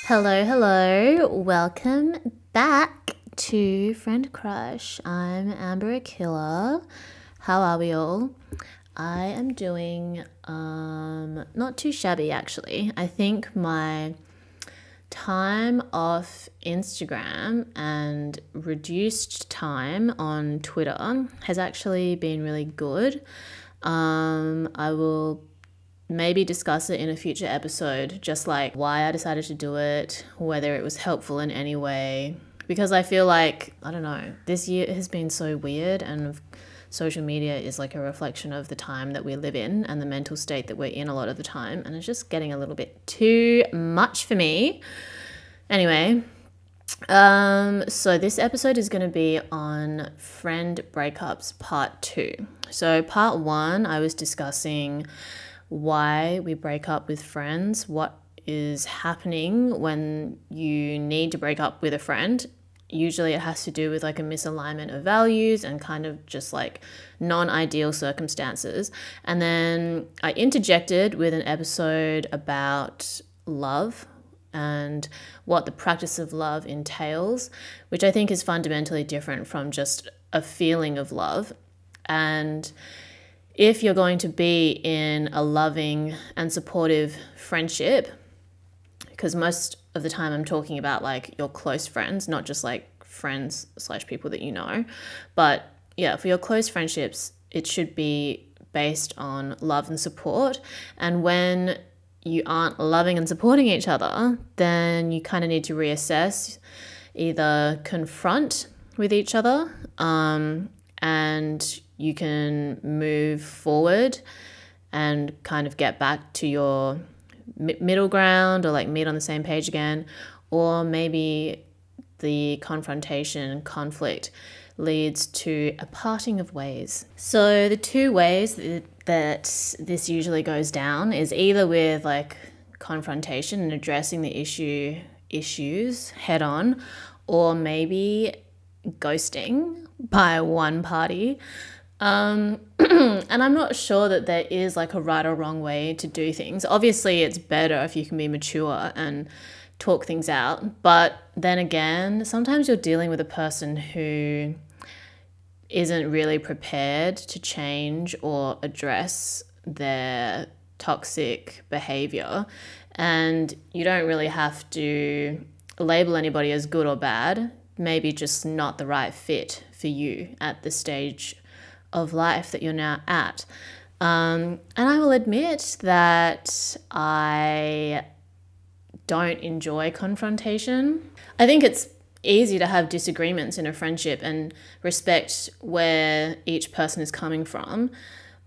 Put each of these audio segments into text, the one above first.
Hello, hello. Welcome back to Friend Crush. I'm Amber Akilla. How are we all? I am doing not too shabby actually. I think my time off Instagram and reduced time on Twitter has actually been really good. I will maybe discuss it in a future episode, just like why I decided to do it, whether it was helpful in any way. Because I feel like, I don't know, this year has been so weird, and social media is like a reflection of the time that we live in and the mental state that we're in a lot of the time. And it's just getting a little bit too much for me. Anyway, so this episode is going to be on friend breakups part 2. So part 1, I was discussing why we break up with friends, what is happening when you need to break up with a friend. Usually it has to do with like a misalignment of values and kind of just like non-ideal circumstances. And then I interjected with an episode about love and what the practice of love entails, which I think is fundamentally different from just a feeling of love. And if you're going to be in a loving and supportive friendship, because most of the time I'm talking about like your close friends, not just like friends / people that you know, but yeah, for your close friendships, it should be based on love and support. And when you aren't loving and supporting each other, then you kind of need to reassess, either confront with each other, and you can move forward and kind of get back to your middle ground or like meet on the same page again. Or maybe the confrontation, conflict leads to a parting of ways. So the two ways that this usually goes down is either with like confrontation and addressing the issues head on, or maybe ghosting by one party. And I'm not sure that there is like a right or wrong way to do things. Obviously, it's better if you can be mature and talk things out. But then again, sometimes you're dealing with a person who isn't really prepared to change or address their toxic behavior. And you don't really have to label anybody as good or bad, maybe just not the right fit for you at the stage of life that you're now at. And I will admit that I don't enjoy confrontation. I think it's easy to have disagreements in a friendship and respect where each person is coming from.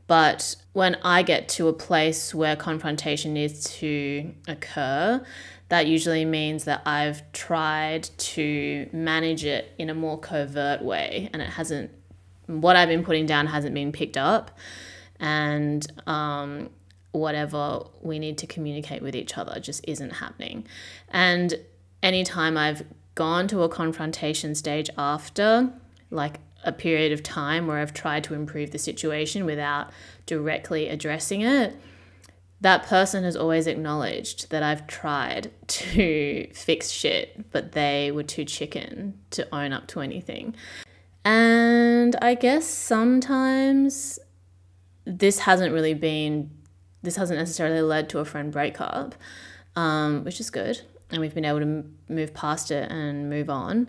But when I get to a place where confrontation needs to occur, that usually means that I've tried to manage it in a more covert way, and what I've been putting down hasn't been picked up, and whatever we need to communicate with each other just isn't happening. And anytime I've gone to a confrontation stage after, like a period of time where I've tried to improve the situation without directly addressing it, that person has always acknowledged that I've tried to fix shit, but they were too chicken to own up to anything. And I guess sometimes this hasn't necessarily led to a friend breakup, which is good. And we've been able to move past it and move on.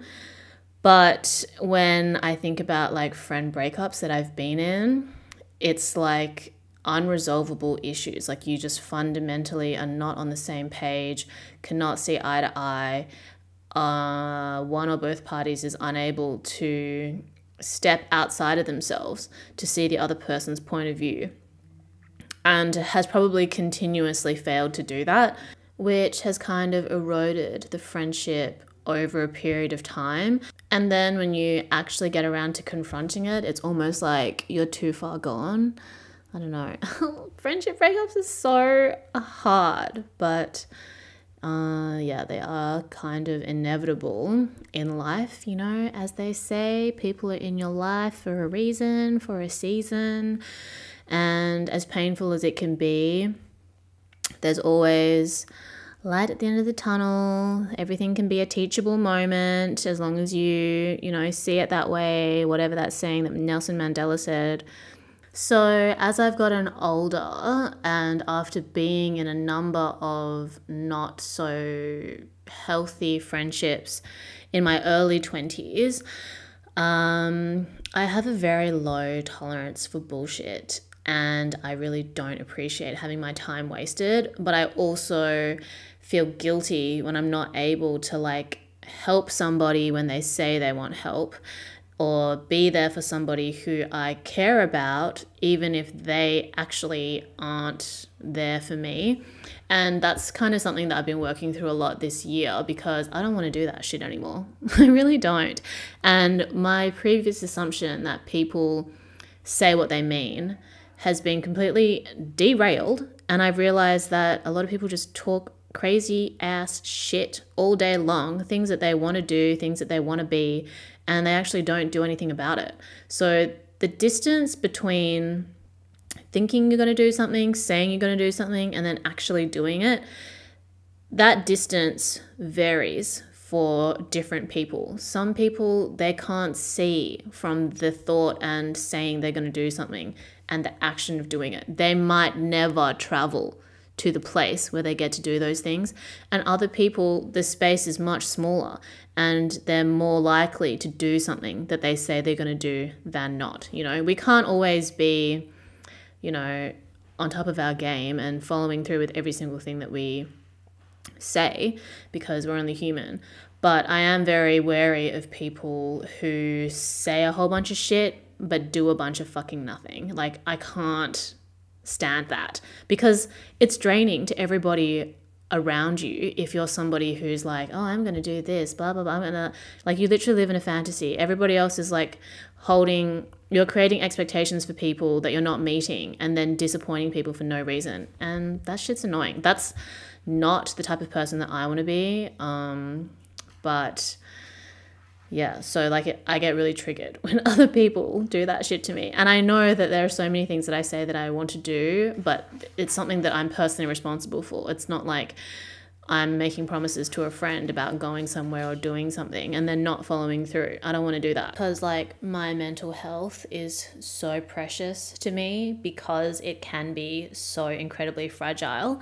But when I think about like friend breakups that I've been in, it's like unresolvable issues. Like you just fundamentally are not on the same page, cannot see eye to eye. One or both parties is unable to step outside of themselves to see the other person's point of view, and has probably continuously failed to do that, which has kind of eroded the friendship over a period of time. And then when you actually get around to confronting it, it's almost like you're too far gone. I don't know. Friendship breakups are so hard, but yeah, they are kind of inevitable in life, you know, as they say. People are in your life for a reason, for a season, and as painful as it can be, there's always light at the end of the tunnel. Everything can be a teachable moment as long as you see it that way, whatever that saying that Nelson Mandela said. So as I've gotten older and after being in a number of not so healthy friendships in my early 20s, I have a very low tolerance for bullshit, and I really don't appreciate having my time wasted. But I also feel guilty when I'm not able to help somebody when they say they want help, or be there for somebody who I care about, even if they actually aren't there for me. And that's kind of something that I've been working through a lot this year, because I don't want to do that shit anymore. I really don't. And my previous assumption that people say what they mean has been completely derailed. And I've realized that a lot of people just talk crazy ass shit all day long, things that they want to do, things that they want to be, and they actually don't do anything about it. So the distance between thinking you're going to do something, saying you're going to do something, and then actually doing it, that distance varies for different people. Some people, they can't see from the thought and saying they're going to do something and the action of doing it. They might never travel to the place where they get to do those things. And other people, the space is much smaller and they're more likely to do something that they say they're going to do than not. We can't always be, on top of our game and following through with every single thing that we say, because we're only human. But I am very wary of people who say a whole bunch of shit but do a bunch of fucking nothing. I can't stand that, because it's draining to everybody around you if you're somebody who's like, oh, I'm going to do this, blah, blah, blah. I'm going to, you literally live in a fantasy. Everybody else is you're creating expectations for people that you're not meeting and then disappointing people for no reason. And that shit's annoying. That's not the type of person that I want to be. But yeah, so I get really triggered when other people do that shit to me. And I know that there are so many things that I say that I want to do, but it's something that I'm personally responsible for. It's not like I'm making promises to a friend about going somewhere or doing something and then not following through. I don't want to do that, because my mental health is so precious to me, because it can be so incredibly fragile.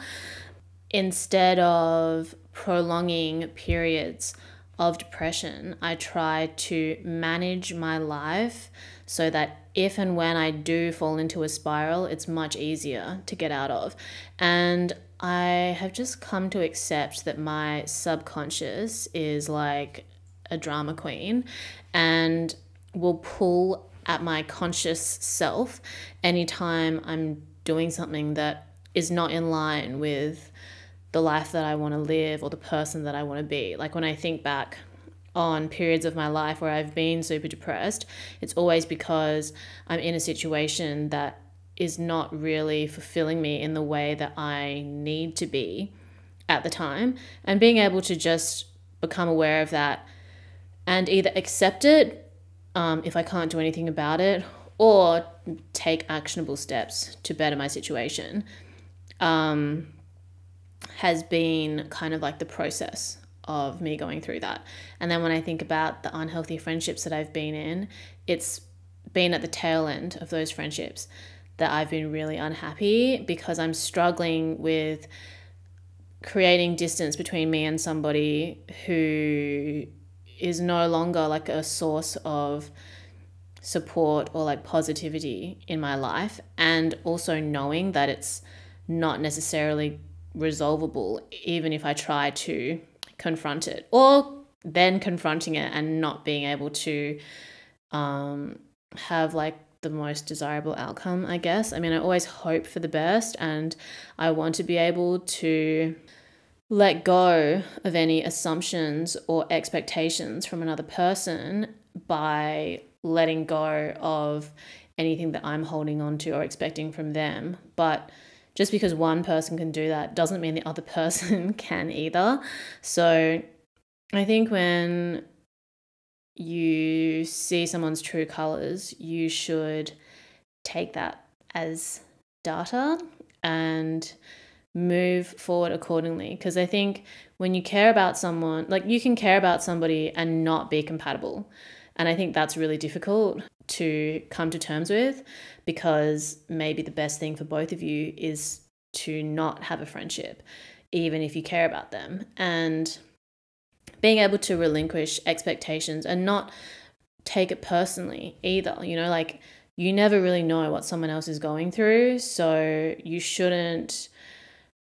Instead of prolonging periods of depression, I try to manage my life so that if and when I do fall into a spiral, it's much easier to get out of. And I have just come to accept that my subconscious is like a drama queen and will pull at my conscious self anytime I'm doing something that is not in line with the life that I want to live or the person that I want to be. When I think back on periods of my life where I've been super depressed, it's always because I'm in a situation that is not really fulfilling me in the way that I need to be at the time. And being able to just become aware of that and either accept it if I can't do anything about it, or take actionable steps to better my situation, has been kind of the process of me going through that. And then when I think about the unhealthy friendships that I've been in, it's been at the tail end of those friendships that I've been really unhappy, because I'm struggling with creating distance between me and somebody who is no longer a source of support or positivity in my life, and also knowing that it's not necessarily resolvable even if I try to confront it, or then confronting it and not being able to have the most desirable outcome, I guess. I mean, I always hope for the best, and I want to be able to let go of any assumptions or expectations from another person by letting go of anything that I'm holding on to or expecting from them. But just because one person can do that doesn't mean the other person can either. So I think when you see someone's true colors, you should take that as data and move forward accordingly. Because I think when you care about someone, like you can care about somebody and not be compatible. And I think that's really difficult to come to terms with, because maybe the best thing for both of you is to not have a friendship, even if you care about them. And being able to relinquish expectations and not take it personally either, you know, like you never really know what someone else is going through. So you shouldn't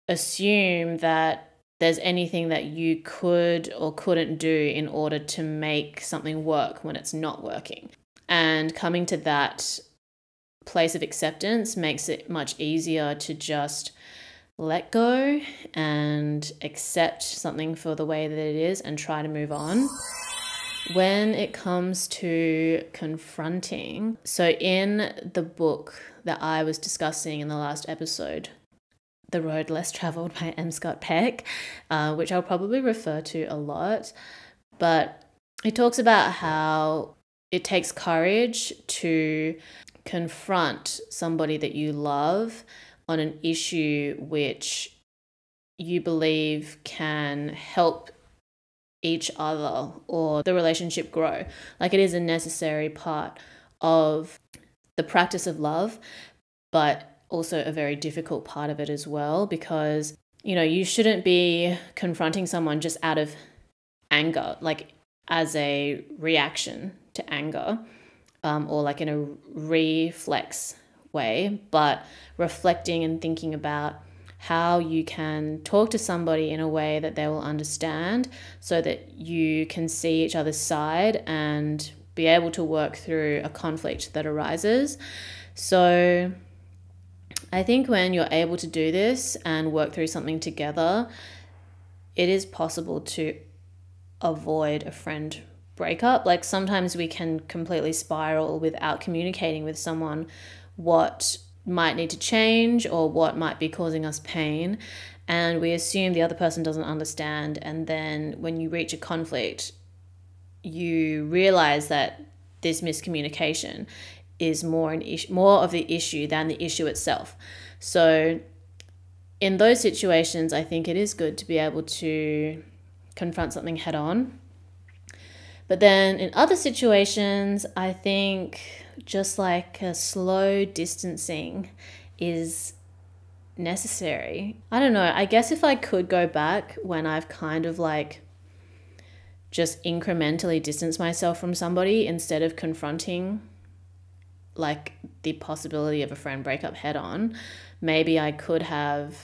assume that there's anything that you could or couldn't do in order to make something work when it's not working. And coming to that place of acceptance makes it much easier to just let go and accept something for the way that it is and try to move on. When it comes to confronting, so in the book that I was discussing in the last episode, The Road Less Traveled by M. Scott Peck, which I'll probably refer to a lot, but it talks about how it takes courage to confront somebody that you love on an issue which you believe can help each other or the relationship grow. Like, it is a necessary part of the practice of love, but also a very difficult part of it as well, because, you know, you shouldn't be confronting someone just out of anger, like as a reaction to anger, or like in a reflex way, but reflecting and thinking about how you can talk to somebody in a way that they will understand, so that you can see each other's side and be able to work through a conflict that arises. So I think when you're able to do this and work through something together, it is possible to avoid a friend breakup. Like, sometimes we can completely spiral without communicating with someone what might need to change or what might be causing us pain, and we assume the other person doesn't understand. And then when you reach a conflict, you realize that this miscommunication is more of the issue than the issue itself. So in those situations, I think it is good to be able to confront something head on. But then in other situations, I think just like a slow distancing is necessary. I don't know. I guess if I could go back when I've kind of like just incrementally distanced myself from somebody instead of confronting like the possibility of a friend breakup head on, maybe I could have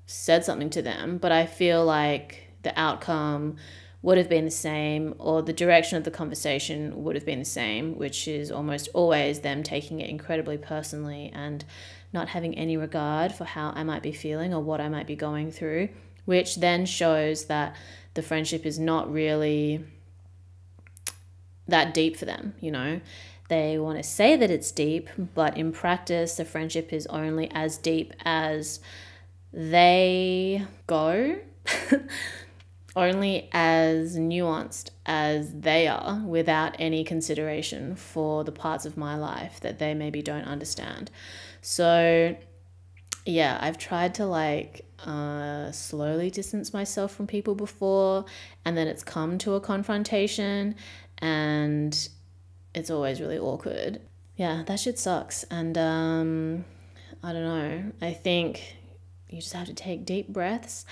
said something to them, but I feel like the outcome would have been the same, or the direction of the conversation would have been the same, which is almost always them taking it incredibly personally and not having any regard for how I might be feeling or what I might be going through, which then shows that the friendship is not really that deep for them, you know. They want to say that it's deep, but in practice, the friendship is only as deep as they go, only as nuanced as they are, without any consideration for the parts of my life that they maybe don't understand. So yeah, I've tried to like slowly distance myself from people before, and then it's come to a confrontation, and it's always really awkward. Yeah, that shit sucks. And I don't know. I think you just have to take deep breaths.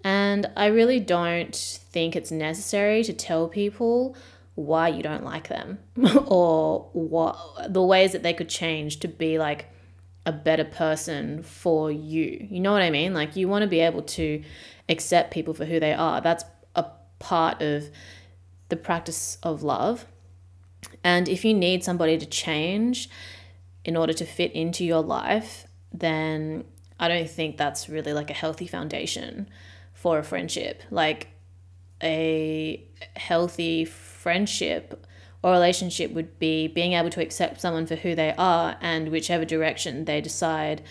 And I really don't think it's necessary to tell people why you don't like them or what the ways that they could change to be like a better person for you. You know what I mean? Like, you want to be able to accept people for who they are. That's a part of the practice of love. And if you need somebody to change in order to fit into your life, then I don't think that's really like a healthy foundation for a friendship. Like, a healthy friendship or relationship would be being able to accept someone for who they are, and whichever direction they decide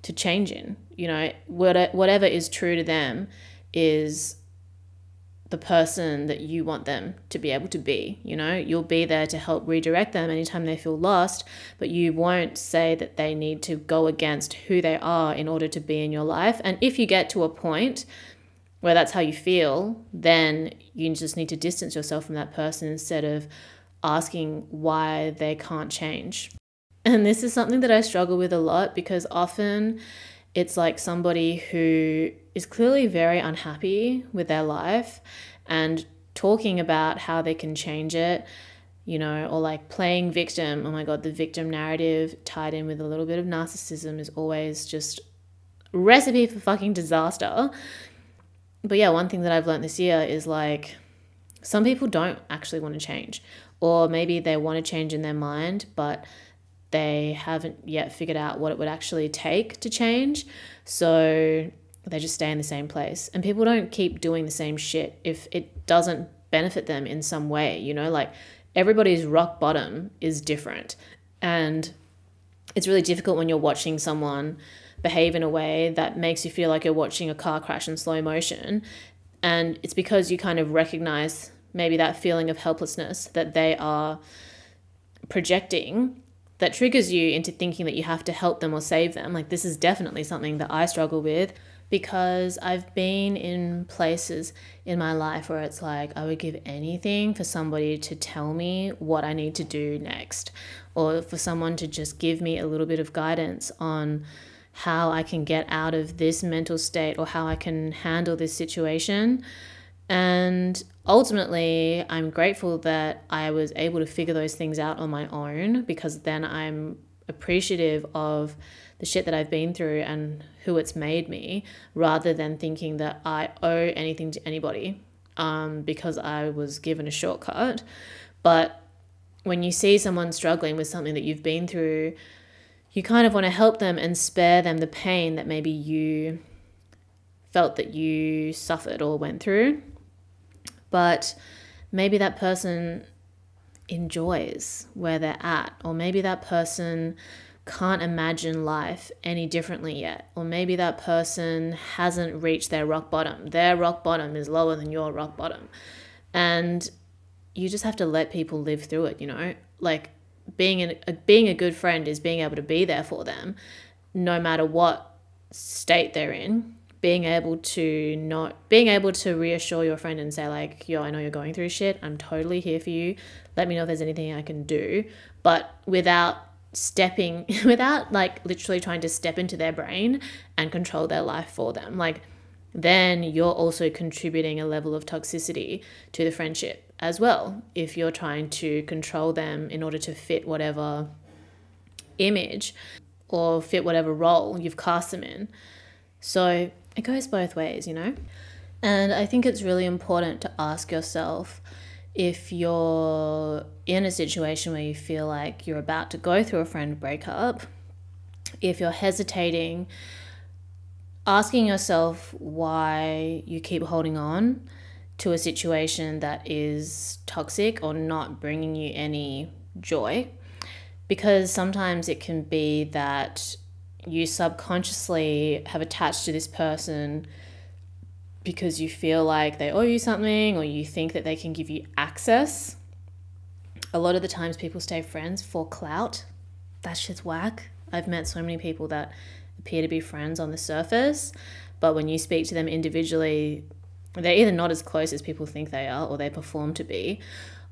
to change in, you know, whatever is true to them is the person that you want them to be able to be. You know, you'll be there to help redirect them anytime they feel lost, but you won't say that they need to go against who they are in order to be in your life. And if you get to a point where that's how you feel, then you just need to distance yourself from that person instead of asking why they can't change. And this is something that I struggle with a lot, because often it's like somebody who is clearly very unhappy with their life and talking about how they can change it, you know, or like playing victim. Oh my God, the victim narrative tied in with a little bit of narcissism is always just a recipe for fucking disaster. But yeah, one thing that I've learned this year is like, some people don't actually want to change, or maybe they want to change in their mind, but they haven't yet figured out what it would actually take to change. So they just stay in the same place. And people don't keep doing the same shit if it doesn't benefit them in some way, you know, like everybody's rock bottom is different. And it's really difficult when you're watching someone behave in a way that makes you feel like you're watching a car crash in slow motion. And it's because you kind of recognize maybe that feeling of helplessness that they are projecting that triggers you into thinking that you have to help them or save them. Like, this is definitely something that I struggle with, because I've been in places in my life where it's like I would give anything for somebody to tell me what I need to do next, or for someone to just give me a little bit of guidance on how I can get out of this mental state or how I can handle this situation. And ultimately, I'm grateful that I was able to figure those things out on my own, because then I'm appreciative of the shit that I've been through and who it's made me, rather than thinking that I owe anything to anybody because I was given a shortcut. But when you see someone struggling with something that you've been through, you kind of want to help them and spare them the pain that maybe you felt that you suffered or went through. But maybe that person enjoys where they're at, or maybe that person can't imagine life any differently yet, or maybe that person hasn't reached their rock bottom. Their rock bottom is lower than your rock bottom. And you just have to let people live through it, you know? Like, being a good friend is being able to be there for them no matter what state they're in. Being able to reassure your friend and say like, yo, I know you're going through shit. I'm totally here for you. Let me know if there's anything I can do. But without like literally trying to step into their brain and control their life for them. Like, then you're also contributing a level of toxicity to the friendship as well, if you're trying to control them in order to fit whatever image or fit whatever role you've cast them in. So it goes both ways, you know? And I think it's really important to ask yourself, if you're in a situation where you feel like you're about to go through a friend breakup, if you're hesitating, asking yourself why you keep holding on to a situation that is toxic or not bringing you any joy. Because sometimes it can be that you subconsciously have attached to this person because you feel like they owe you something, or you think that they can give you access. A lot of the times people stay friends for clout. That shit's whack. I've met so many people that appear to be friends on the surface, but when you speak to them individually, they're either not as close as people think they are, or they perform to be,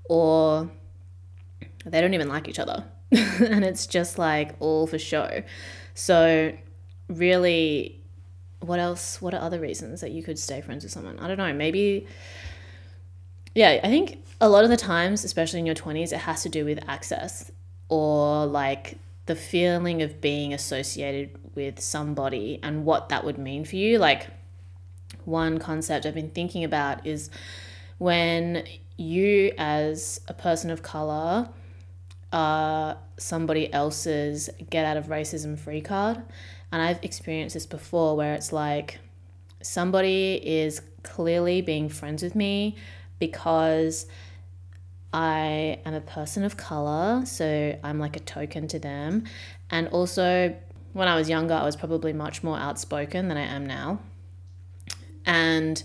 or they don't even like each other. And it's just like all for show. So really, what else? What are other reasons that you could stay friends with someone? I don't know. Maybe, yeah, I think a lot of the times, especially in your 20s, it has to do with access, or like the feeling of being associated with somebody and what that would mean for you. Like, one concept I've been thinking about is when you as a person of color are somebody else's get out of racism free card. And I've experienced this before, where it's like somebody is clearly being friends with me because I am a person of color, so I'm like a token to them. And also, when I was younger, I was probably much more outspoken than I am now. And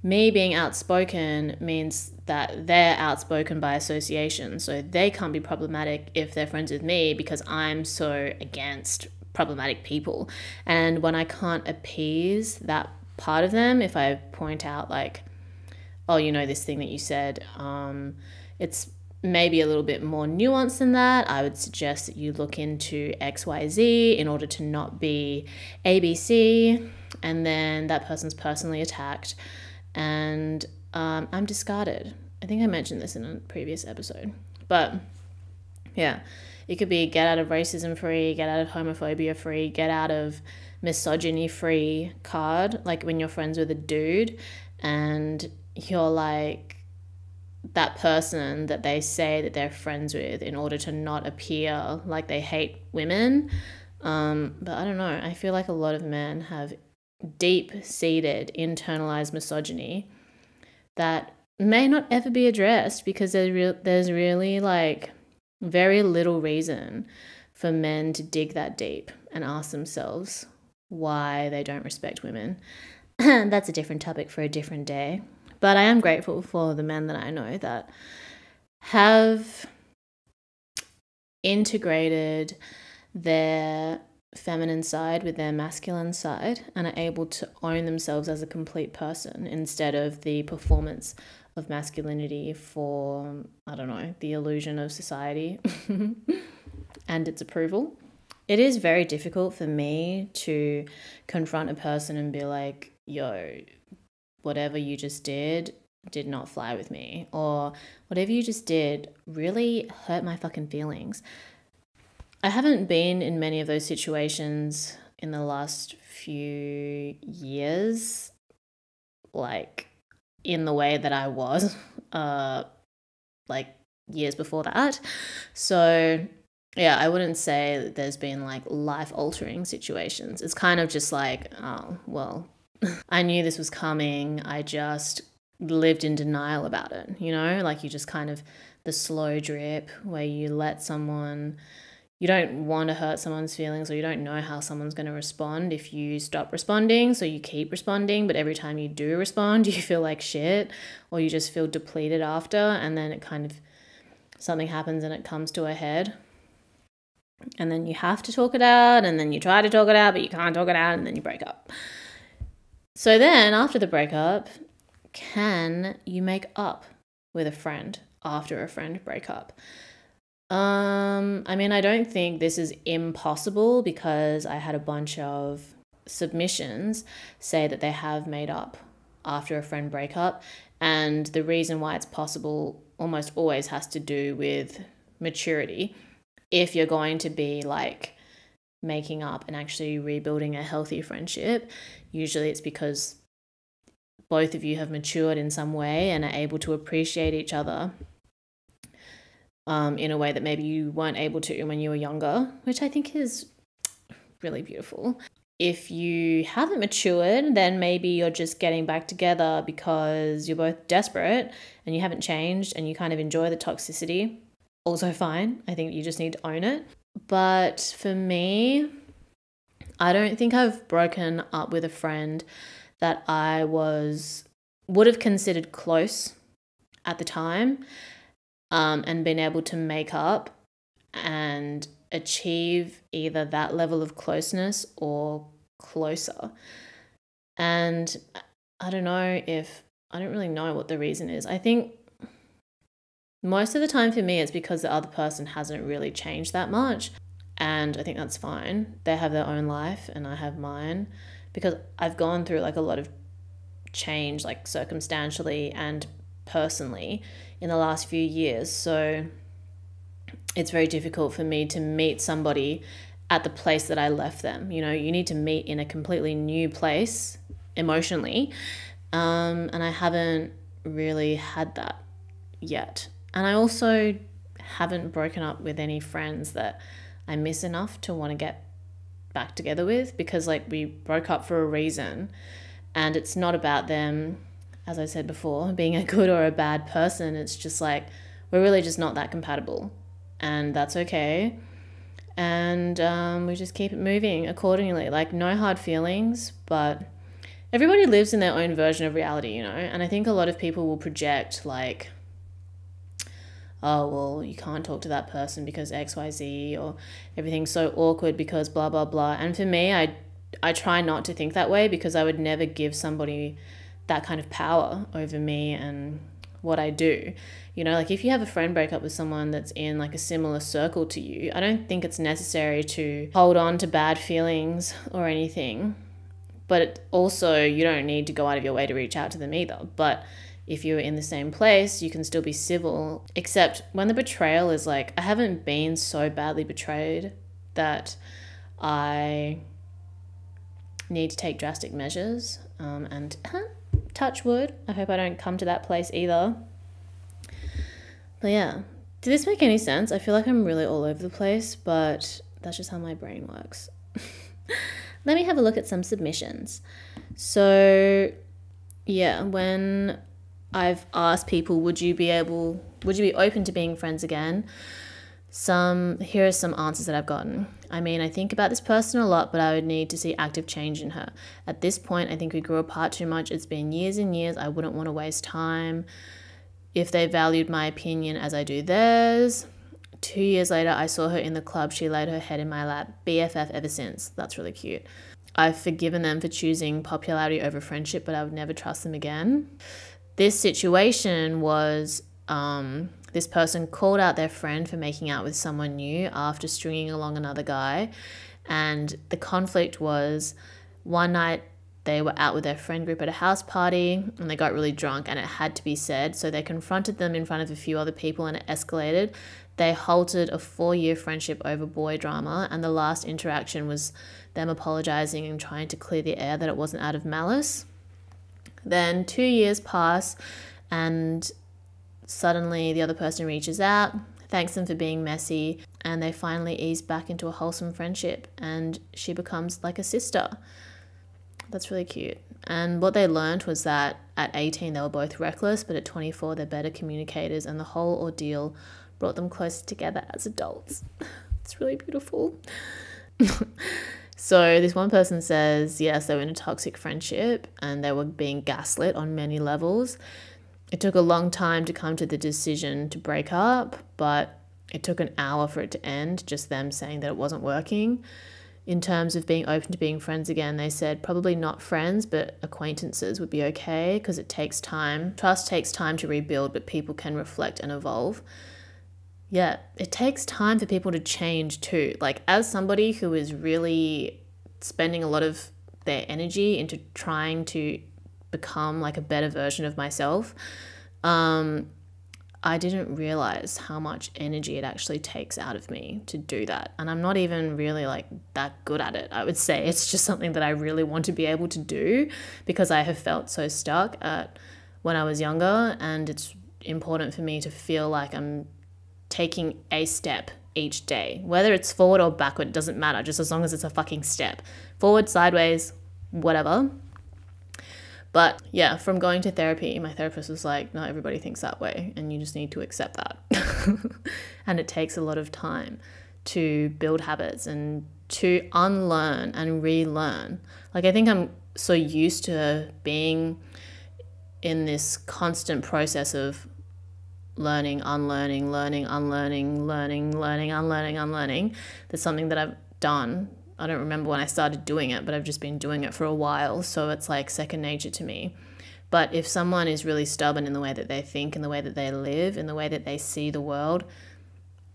Me being outspoken means that they're outspoken by association. So they can't be problematic if they're friends with me because I'm so against problematic people. And when I can't appease that part of them, if I point out like, oh, you know, this thing that you said, it's maybe a little bit more nuanced than that, I would suggest that you look into XYZ in order to not be ABC, and then that person's personally attacked, and I'm discarded. I think I mentioned this in a previous episode. But yeah, it could be get out of racism free, get out of homophobia free, get out of misogyny free card. Like when you're friends with a dude and you're like that person that they say that they're friends with in order to not appear like they hate women. But I don't know. I feel like a lot of men have deep-seated internalized misogyny that may not ever be addressed because there's really like very little reason for men to dig that deep and ask themselves why they don't respect women. That's a different topic for a different day. But I am grateful for the men that I know that have integrated their feminine side with their masculine side and are able to own themselves as a complete person instead of the performance of masculinity for, I don't know, the illusion of society and its approval. It is very difficult for me to confront a person and be like, yo, whatever you just did not fly with me, or whatever you just did really hurt my fucking feelings. I haven't been in many of those situations in the last few years, like in the way that I was like years before that. So yeah, I wouldn't say that there's been like life-altering situations. It's kind of just like, oh, well, I knew this was coming. I just lived in denial about it, you know? Like you just kind of, the slow drip where you let someone, you don't want to hurt someone's feelings, or you don't know how someone's going to respond if you stop responding, so you keep responding, but every time you do respond, you feel like shit, or you just feel depleted after, and then it kind of, something happens and it comes to a head. And then you have to talk it out, and then you try to talk it out, but you can't talk it out, and then you break up. So then after the breakup, can you make up with a friend after a friend breakup? I mean, I don't think this is impossible because I had a bunch of submissions say that they have made up after a friend breakup. And the reason why it's possible almost always has to do with maturity. If you're going to be like making up and actually rebuilding a healthy friendship, usually it's because both of you have matured in some way and are able to appreciate each other in a way that maybe you weren't able to when you were younger, which I think is really beautiful. If you haven't matured, then maybe you're just getting back together because you're both desperate and you haven't changed and you kind of enjoy the toxicity. Also fine. I think you just need to own it. But for me, I don't think I've broken up with a friend that I would have considered close at the time, and been able to make up and achieve either that level of closeness or closer. And I don't really know what the reason is. I think most of the time for me, it's because the other person hasn't really changed that much. And I think that's fine. They have their own life and I have mine, because I've gone through like a lot of change, like circumstantially and personally in the last few years. So it's very difficult for me to meet somebody at the place that I left them. You know, you need to meet in a completely new place emotionally. And I haven't really had that yet. And I also haven't broken up with any friends that I miss enough to want to get back together with, because like we broke up for a reason, and it's not about them, as I said before, being a good or a bad person. It's just like we're really just not that compatible, and that's okay. And we just keep it moving accordingly. Like no hard feelings, but everybody lives in their own version of reality, you know? And I think a lot of people will project like, oh, well, you can't talk to that person because XYZ, or everything's so awkward because blah, blah, blah. And for me, I try not to think that way, because I would never give somebody that kind of power over me and what I do. You know, like if you have a friend break up with someone that's in like a similar circle to you, I don't think it's necessary to hold on to bad feelings or anything. But also, you don't need to go out of your way to reach out to them either. But if you're in the same place, you can still be civil. Except when the betrayal is like, I haven't been so badly betrayed that I need to take drastic measures. And touch wood, I hope I don't come to that place either. But yeah, did this make any sense? I feel like I'm really all over the place, but that's just how my brain works. Let me have a look at some submissions. So yeah, when I've asked people, would you be open to being friends again? Here are some answers that I've gotten. I mean, I think about this person a lot, but I would need to see active change in her. At this point, I think we grew apart too much. It's been years and years. I wouldn't want to waste time. If they valued my opinion as I do theirs. 2 years later, I saw her in the club. She laid her head in my lap. BFF ever since. That's really cute. I've forgiven them for choosing popularity over friendship, but I would never trust them again. This situation was this person called out their friend for making out with someone new after stringing along another guy. And the conflict was, one night they were out with their friend group at a house party and they got really drunk and it had to be said. So they confronted them in front of a few other people and it escalated. They halted a 4-year friendship over boy drama, and the last interaction was them apologizing and trying to clear the air that it wasn't out of malice. Then 2 years pass and suddenly the other person reaches out, thanks them for being messy, and they finally ease back into a wholesome friendship and she becomes like a sister. That's really cute. And what they learned was that at 18 they were both reckless, but at 24 they're better communicators, and the whole ordeal brought them closer together as adults. It's really beautiful. So this one person says, yes, they were in a toxic friendship and they were being gaslit on many levels. It took a long time to come to the decision to break up, but it took an hour for it to end, just them saying that it wasn't working. In terms of being open to being friends again, they said probably not friends, but acquaintances would be okay because it takes time. Trust takes time to rebuild, but people can reflect and evolve. Yeah, it takes time for people to change too. Like, as somebody who is really spending a lot of their energy into trying to become like a better version of myself, I didn't realize how much energy it actually takes out of me to do that. And I'm not even really like that good at it, I would say. It's just something that I really want to be able to do because I have felt so stuck when I was younger, and it's important for me to feel like I'm taking a step each day, whether it's forward or backward, it doesn't matter, just as long as it's a fucking step, forward, sideways, whatever. But yeah, from going to therapy, my therapist was like, not everybody thinks that way and you just need to accept that. And it takes a lot of time to build habits and to unlearn and relearn. Like, I think I'm so used to being in this constant process of learning, unlearning, learning, unlearning, learning, learning, unlearning, unlearning. That's something that I've done. I don't remember when I started doing it, but I've just been doing it for a while. So it's like second nature to me. But if someone is really stubborn in the way that they think, in the way that they live, in the way that they see the world,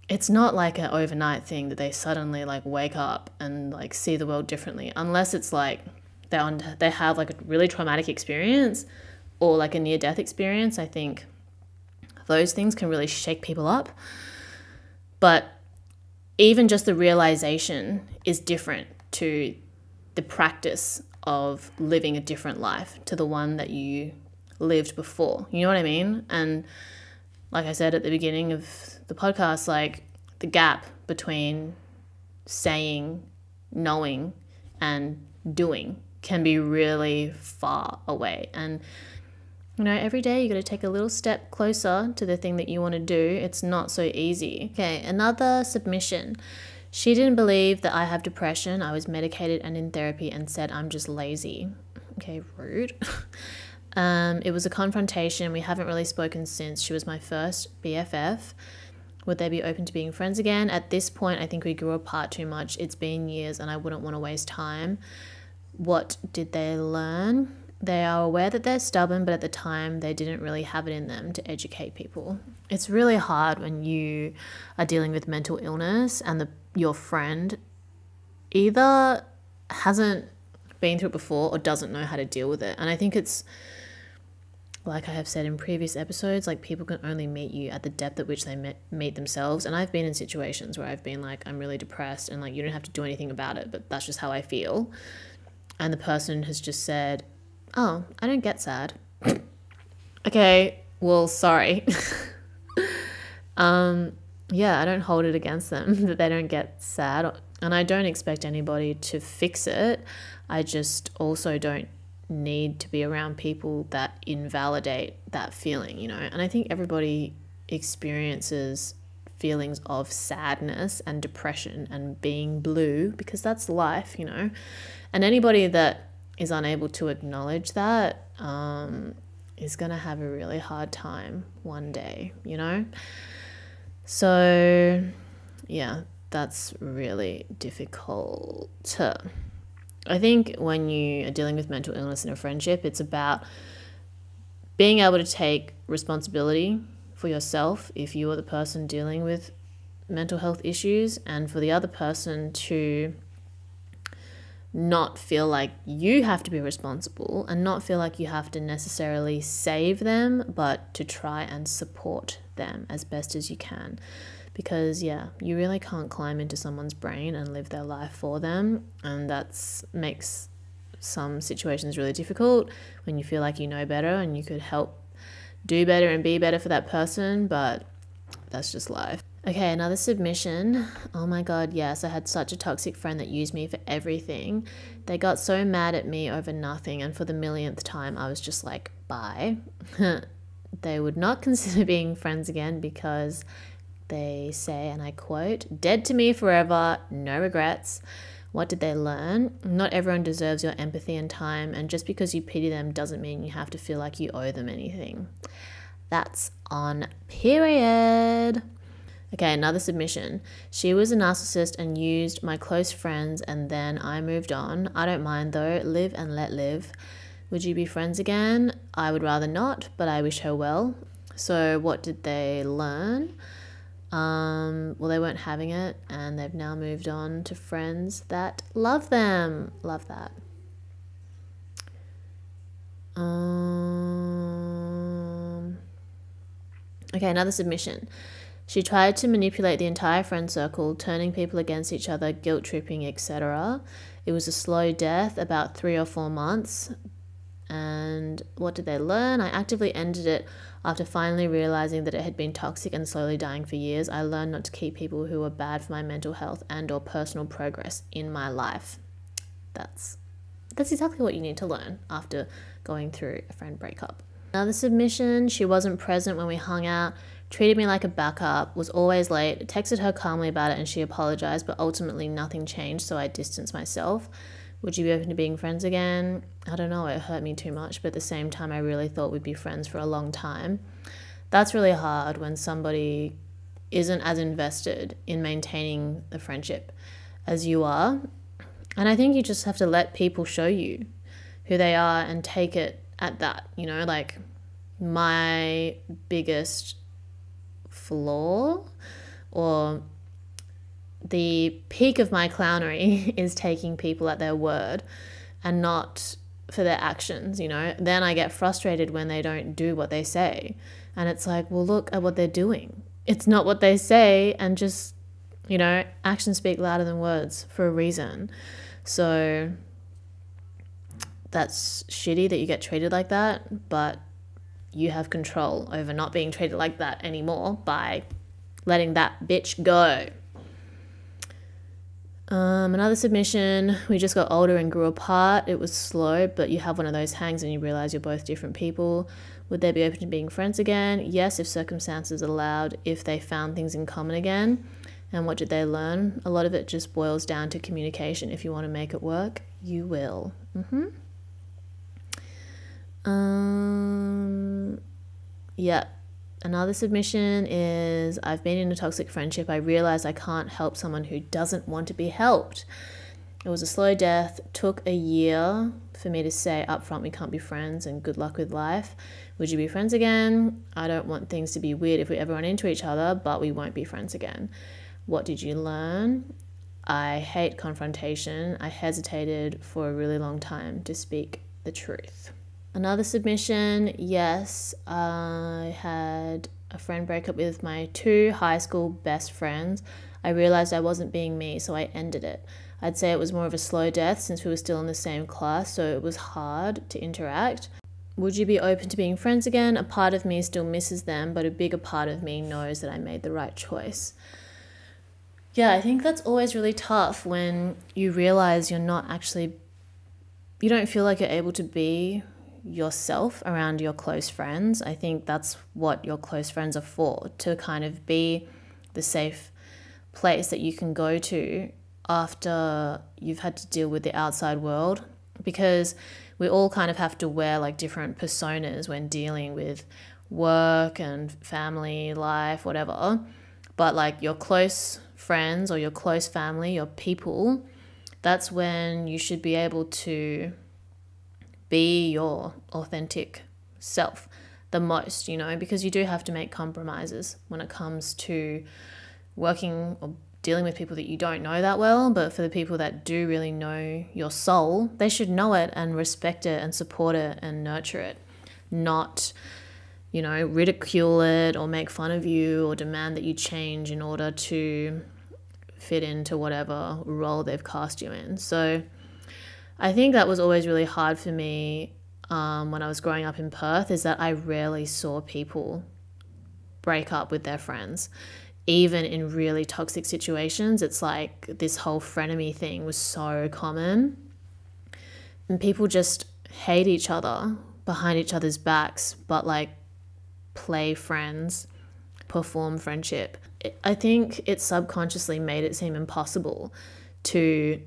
it's not like an overnight thing that they suddenly like wake up and like see the world differently, unless it's like they have like a really traumatic experience or like a near-death experience. I think those things can really shake people up. But even just the realization is different to the practice of living a different life to the one that you lived before. You know what I mean? And like I said at the beginning of the podcast, like the gap between saying, knowing, and doing can be really far away. And you know, every day you got to take a little step closer to the thing that you want to do. It's not so easy. Okay, another submission. She didn't believe that I have depression. I was medicated and in therapy and said I'm just lazy. Okay, rude. It was a confrontation. We haven't really spoken since. She was my first BFF. Would they be open to being friends again? At this point, I think we grew apart too much. It's been years and I wouldn't want to waste time. What did they learn? They are aware that they're stubborn, but at the time they didn't really have it in them to educate people. It's really hard when you are dealing with mental illness and your friend either hasn't been through it before or doesn't know how to deal with it. And I think it's, like I have said in previous episodes, like people can only meet you at the depth at which they meet themselves. And I've been in situations where I've been like, I'm really depressed and like, you don't have to do anything about it, but that's just how I feel. And the person has just said, oh, I don't get sad. Okay, well, sorry. Yeah, I don't hold it against them that they don't get sad. And I don't expect anybody to fix it. I just also don't need to be around people that invalidate that feeling, you know. And I think everybody experiences feelings of sadness and depression and being blue because that's life, you know. And anybody that is unable to acknowledge that is going to have a really hard time one day, you know. So yeah, that's really difficult. I think when you are dealing with mental illness in a friendship, it's about being able to take responsibility for yourself if you are the person dealing with mental health issues, and for the other person to not feel like you have to be responsible and not feel like you have to necessarily save them, but to try and support them as best as you can. Because yeah, you really can't climb into someone's brain and live their life for them, and that makes some situations really difficult when you feel like you know better and you could help do better and be better for that person, but that's just life. Okay, another submission. Oh my God, yes, I had such a toxic friend that used me for everything. They got so mad at me over nothing, and for the millionth time, I was just like, bye. They would not consider being friends again because they say, and I quote, dead to me forever, no regrets. What did they learn? Not everyone deserves your empathy and time, and just because you pity them doesn't mean you have to feel like you owe them anything. That's on period. Okay, another submission. She was a narcissist and used my close friends, and then I moved on. I don't mind though. Live and let live. Would you be friends again? I would rather not, but I wish her well. So what did they learn? Well, they weren't having it, and they've now moved on to friends that love them. Love that. Okay, another submission. She tried to manipulate the entire friend circle, turning people against each other, guilt tripping, etc. It was a slow death, about 3 or 4 months. And what did they learn? I actively ended it after finally realizing that it had been toxic and slowly dying for years. I learned not to keep people who were bad for my mental health and or personal progress in my life. That's exactly what you need to learn after going through a friend breakup. Another submission. She wasn't present when we hung out, treated me like a backup, was always late, texted her calmly about it and she apologized, but ultimately nothing changed, so I distanced myself. Would you be open to being friends again? I don't know, it hurt me too much, but at the same time I really thought we'd be friends for a long time. That's really hard when somebody isn't as invested in maintaining the friendship as you are. And I think you just have to let people show you who they are and take it at that, you know, like my biggest flaw or the peak of my clownery is taking people at their word and not for their actions, you know. Then I get frustrated when they don't do what they say. And it's like, well, look at what they're doing. It's not what they say, and just, you know, actions speak louder than words for a reason. So that's shitty that you get treated like that, but you have control over not being treated like that anymore by letting that bitch go. Another submission. We just got older and grew apart. It was slow, but you have one of those hangs and you realize you're both different people. Would they be open to being friends again? Yes, if circumstances allowed, if they found things in common again. And what did they learn? A lot of it just boils down to communication. If you want to make it work, you will. Yeah. Another submission is, I've been in a toxic friendship. I realized I can't help someone who doesn't want to be helped. It was a slow death. Took a year for me to say upfront we can't be friends and good luck with life. Would you be friends again? I don't want things to be weird if we ever run into each other, but we won't be friends again. What did you learn? I hate confrontation. I hesitated for a really long time to speak the truth. Another submission, yes, I had a friend break up with my 2 high school best friends. I realized I wasn't being me, so I ended it. I'd say it was more of a slow death since we were still in the same class, so it was hard to interact. Would you be open to being friends again? A part of me still misses them, but a bigger part of me knows that I made the right choice. Yeah, I think that's always really tough when you realize you don't feel like you're able to be yourself around your close friends. I think that's what your close friends are for, to kind of be the safe place that you can go to after you've had to deal with the outside world, because we all kind of have to wear like different personas when dealing with work and family life, whatever. But like your close friends or your close family, your people, that's when you should be able to be your authentic self the most, because you do have to make compromises when it comes to working or dealing with people that you don't know that well. But for the people that do really know your soul, they should know it and respect it and support it and nurture it, not, ridicule it or make fun of you or demand that you change in order to fit into whatever role they've cast you in. So I think that was always really hard for me when I was growing up in Perth, is that I rarely saw people break up with their friends. Even in really toxic situations, it's like this whole frenemy thing was so common. And people just hate each other behind each other's backs, but like play friends, perform friendship. I think it subconsciously made it seem impossible to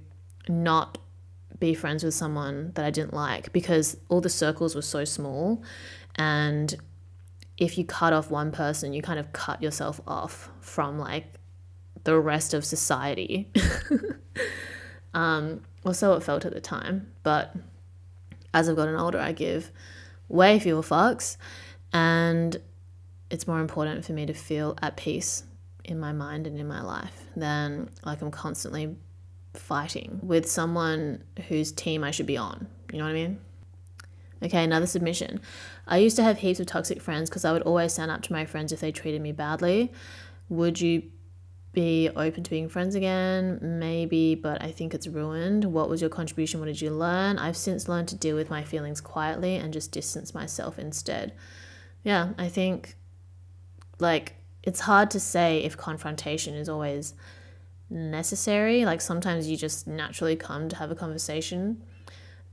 not be friends with someone that I didn't like, because all the circles were so small, and if you cut off one person, you kind of cut yourself off from like the rest of society. Or so it felt at the time. But as I've gotten older, I give way fewer fucks, and it's more important for me to feel at peace in my mind and in my life than like I'm constantly fighting with someone whose team I should be on. You know what I mean? Okay, another submission. I used to have heaps of toxic friends because I would always stand up to my friends if they treated me badly. Would you be open to being friends again? Maybe, but I think it's ruined. What was your contribution? What did you learn? I've since learned to deal with my feelings quietly and just distance myself instead. Yeah, I think like it's hard to say if confrontation is always necessary. Like sometimes you just naturally come to have a conversation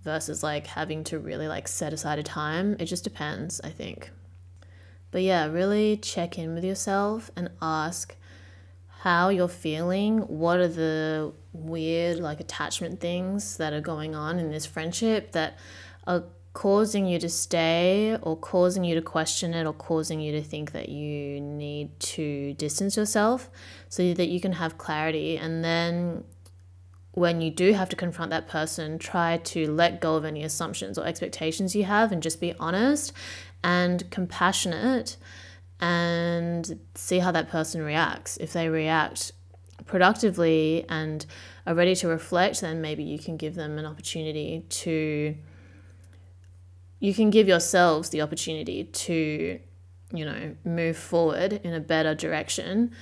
versus like having to really like set aside a time. It just depends, I think. But yeah, really check in with yourself and ask how you're feeling. What are the weird like attachment things that are going on in this friendship that are causing you to stay, or causing you to question it, or causing you to think that you need to distance yourself, so that you can have clarity. And then when you do have to confront that person, try to let go of any assumptions or expectations you have and just be honest and compassionate and see how that person reacts. If they react productively and are ready to reflect, then maybe you can give them an opportunity to, you can give yourselves the opportunity to, move forward in a better direction.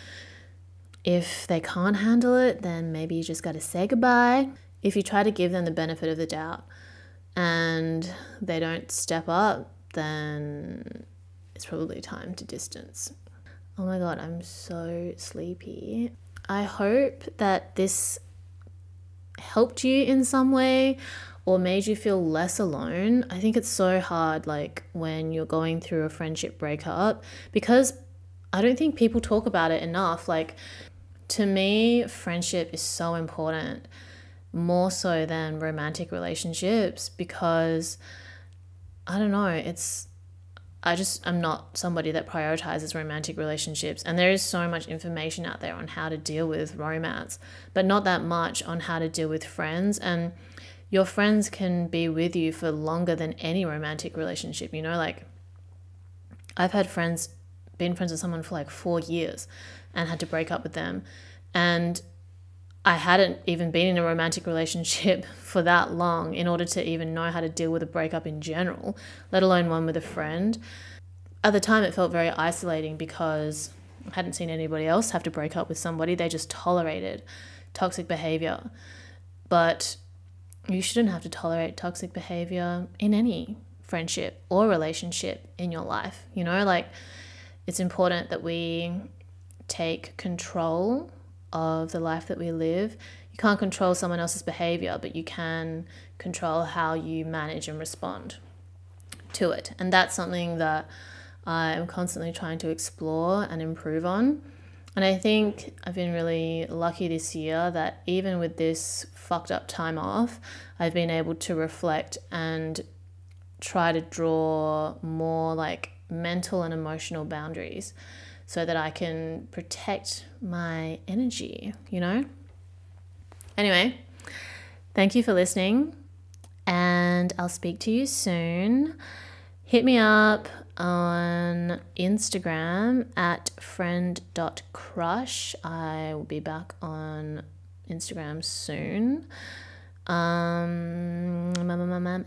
If they can't handle it, then maybe you just got to say goodbye. If you try to give them the benefit of the doubt and they don't step up, then it's probably time to distance. Oh my God, I'm so sleepy. I hope that this helped you in some way or made you feel less alone. I think it's so hard, like when you're going through a friendship breakup, because I don't think people talk about it enough. Like, to me, friendship is so important, more so than romantic relationships, because I don't know, I'm not somebody that prioritizes romantic relationships, and there is so much information out there on how to deal with romance, but not that much on how to deal with friends. And your friends can be with you for longer than any romantic relationship, you know, like I've had been friends with someone for like 4 years and had to break up with them, and I hadn't even been in a romantic relationship for that long in order to even know how to deal with a breakup in general, let alone one with a friend. At the time, it felt very isolating because I hadn't seen anybody else have to break up with somebody. They just tolerated toxic behavior. But you shouldn't have to tolerate toxic behavior in any friendship or relationship in your life. You know, like it's important that we take control of the life that we live. You can't control someone else's behavior, but you can control how you manage and respond to it. And that's something that I'm constantly trying to explore and improve on. And I think I've been really lucky this year that even with this fucked up time off, I've been able to reflect and try to draw more like mental and emotional boundaries so that I can protect my energy, you know? Anyway, thank you for listening, and I'll speak to you soon. Hit me up on Instagram at friend.crush. I will be back on Instagram soon. And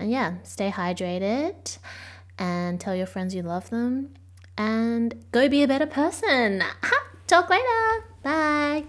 yeah, stay hydrated and tell your friends you love them and go be a better person. Talk later. Bye.